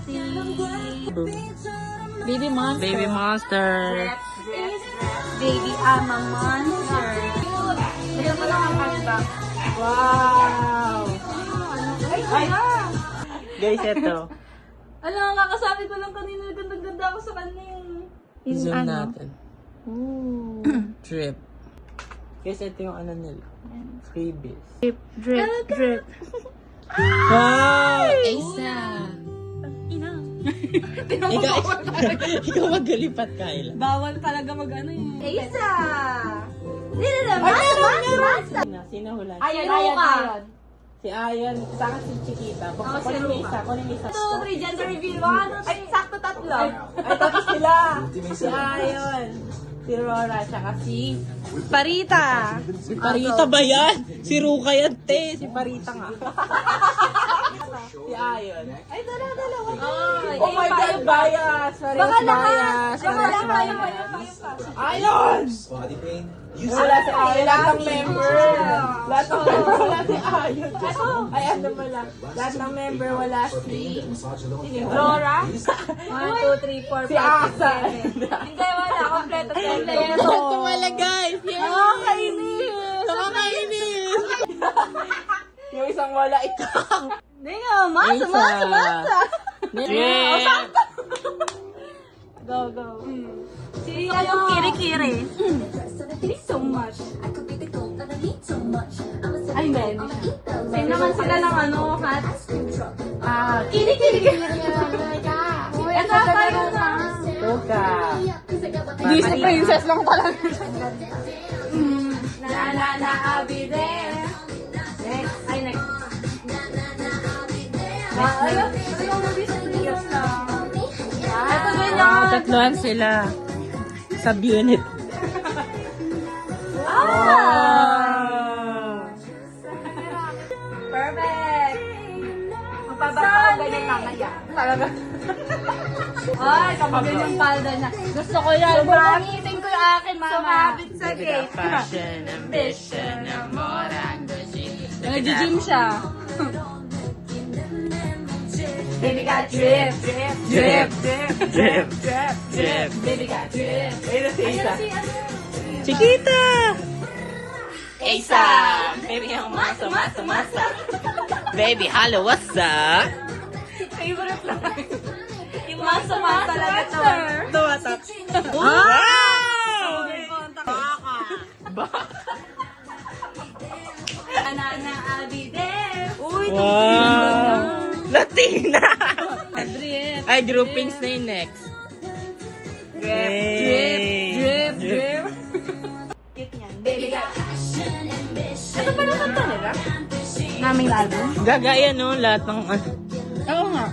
si Baby Monster. Baby Monster. Baby, I'm a monster. Bigyan mo lang ang hashtag. Wow! Ay, Guys, ito. ano, kakasabi ko lang kanina, ganda-ganda ako sa kanya. Zoom natin. Drip. Guys, ito yung ano nila. Freebies. Drip. Wow! Asa. Ikaw magalipat, Kyla. Bawal talaga mag-ano yun. Asa! Sino naman? Sino hula? Ayon. Si Ayon. Saka si Chiquita. Si Kunin mo Ruka. isa. Kunin mo isa. 2, 3, gender reveal. 1, ay, sakto 3. Ay, tapos sila. Si Ayon. Si Rora. Tsaka si Parita. Si Parita ba yan? Si Ruka yan, te. Si Parita nga. Si Ayon. Ay, dalawa. Oh my God, bias! Parehas bias! Ayon! Wala si Ayon. Lahat ng member. Lahat ng member wala si Ayon. Ay, ano pala? Lahat ng member wala si... Rora. 1, 2, 3, 4, 5, 6, 7. Si Asa. Hindi, wala. Kompleto. Ito wala, guys! Nakakainis. Nakakainis! Yung isang wala, ikaw. Hindi nga, masa. Drip! Go. Sino yung kiri-kiri? So much. Ay, men. Same naman sila ng ano, hat. Kiri-kiri. Ito tayo na. Ruka. Disney princess lang talaga. Na, I'll be there. Next. Ay, next. Ayun, Disney princess lang. Ito ganyan. Tatluhan sila. Sub-unit. Perfect! Magpabasa ko ganyan mamaya. Talaga. Ay, kapag yung palda niya. Gusto ko yan. Gamitin ko yung akin, mama. Sumabit sa gate. Passion, ambition, amor, Nag-gym siya. Baby got drip. Drip. Baby got drip. Ayun na si Isa. Si ano? Chiquita! Isa! Baby, ang masa. Baby, hello, what's up? Favorite lang. Yung masa-masa lang ito. Tumatak. Wow! Na, I'll be there. Uy, Wow! Latina! Drip. Ay, groupings na yung next. Drip. Cute niyan. Baby got ito pa naman nila? Naming album? Gagaya no, lahat ng... Oo nga.